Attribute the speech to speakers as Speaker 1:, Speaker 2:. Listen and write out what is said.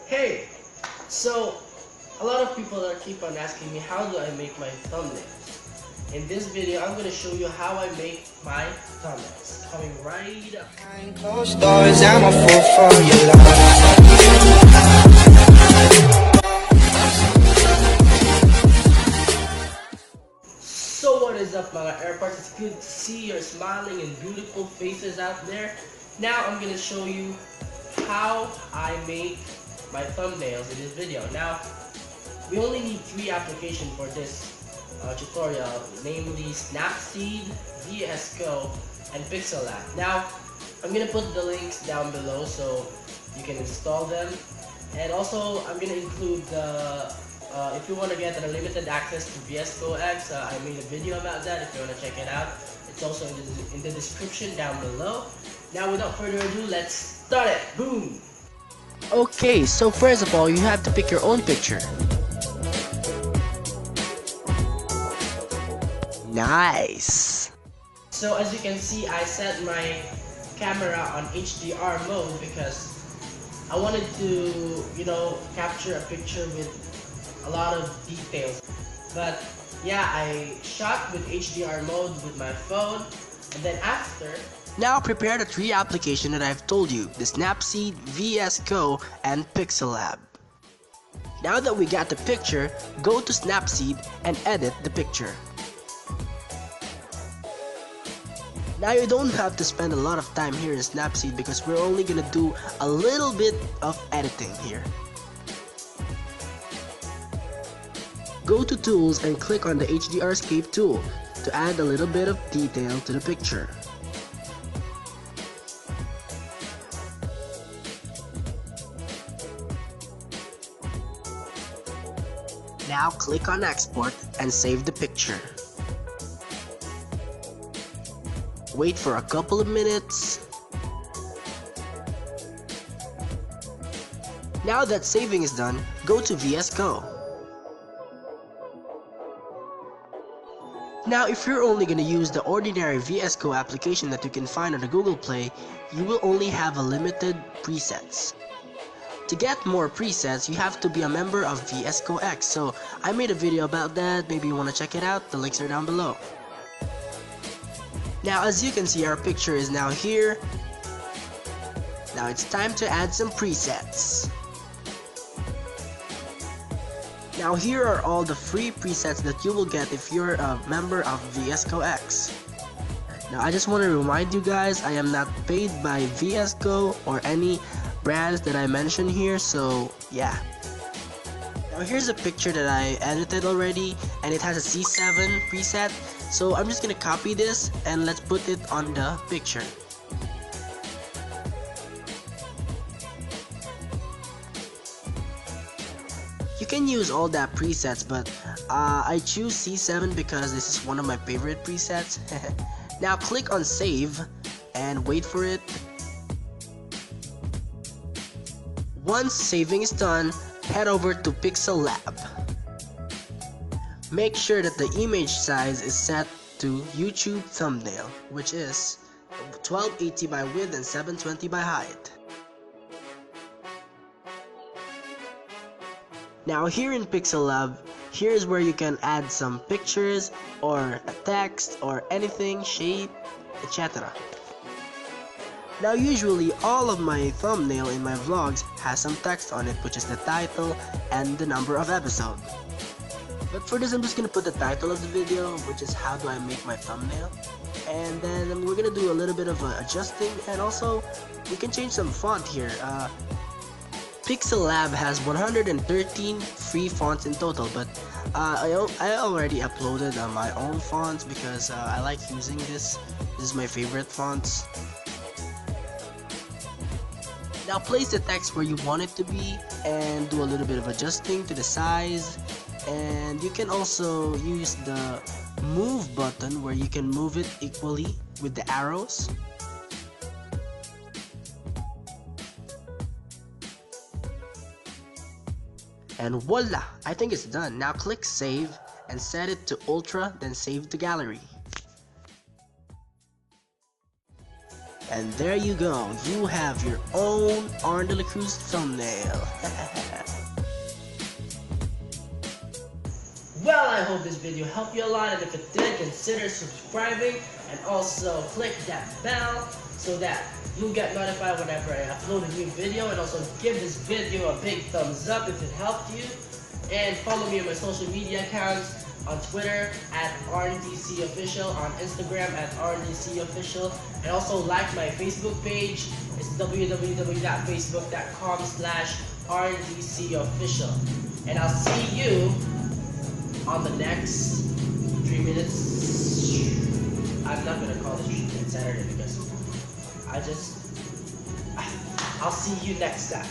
Speaker 1: Hey, so a lot of people keep on asking me how do I make my thumbnails. In this video, I'm going to show you how I make my thumbnails. Coming right up.
Speaker 2: Behind closed doors, I'm a fool for your love.
Speaker 1: So what is up, mga airports? It's good to see your smiling and beautiful faces out there. Now I'm going to show you how I make my thumbnails in this video. Now, we only need 3 applications for this tutorial, namely Snapseed, VSCO, and Pixellab. Now, I'm gonna put the links down below so you can install them, and also I'm gonna include the if you want to get unlimited access to VSCO-X, I made a video about that. If you want to check it out, it's also in the description down below. Now, without further ado, let's start it. Boom! Okay, so first of all, you have to pick your own picture. Nice! So as you can see, I set my camera on HDR mode because I wanted to, capture a picture with a lot of details. But yeah, I shot with HDR mode with my phone, and then after, now prepare the 3 applications that I've told you, the Snapseed, VSCO, and Pixellab. Now that we got the picture, go to Snapseed and edit the picture. Now you don't have to spend a lot of time here in Snapseed because we're only gonna do a little bit of editing here. Go to Tools and click on the HDRscape tool to add a little bit of detail to the picture. Now click on Export and save the picture. Wait for a couple of minutes. Now that saving is done, go to VSCO. Now if you're only going to use the ordinary VSCO application that you can find on the Google Play, you will only have a limited presets. To get more presets, you have to be a member of VSCO-X, so I made a video about that. Maybe you want to check it out, the links are down below. Now as you can see, our picture is now here. Now it's time to add some presets. Now here are all the free presets that you will get if you're a member of VSCO-X. Now I just want to remind you guys, I am not paid by VSCO or any brands that I mentioned here, so yeah. Now here's a picture that I edited already, and it has a C7 preset, so I'm just gonna copy this and let's put it on the picture. You can use all that presets, but I choose C7 because this is one of my favorite presets. Now click on save and wait for it. Once saving is done, head over to Pixellab. Make sure that the image size is set to YouTube thumbnail, which is 1280 by width and 720 by height. Now here in Pixellab, here's where you can add some pictures or a text or anything, shape, etc. Now usually all of my thumbnail in my vlogs has some text on it, which is the title and the number of episode. But for this, I'm just gonna put the title of the video, which is how do I make my thumbnail, and then we're gonna do a little bit of adjusting, and also we can change some font here. Pixellab has 113 free fonts in total, but I already uploaded my own fonts because I like using this. This is my favorite fonts. Now place the text where you want it to be and do a little bit of adjusting to the size, and you can also use the move button where you can move it equally with the arrows. And voila, I think it's done. Now click save and set it to ultra, then save to gallery.
Speaker 3: And there you go. You have your own Arn Dela Cruz thumbnail.
Speaker 1: Well, I hope this video helped you a lot, and if it did, consider subscribing and also click that bell so that you'll get notified whenever I upload a new video, and also give this video a big thumbs up if it helped you, and follow me on my social media accounts on Twitter at ArnDCOfficial, on Instagram at ArnDCOfficial, and also like my Facebook page. It's www.facebook.com/ArnDCOfficial, and I'll see you on the next 3 minutes. I'm not gonna call this 3 minutes Saturday because I'll see you next time.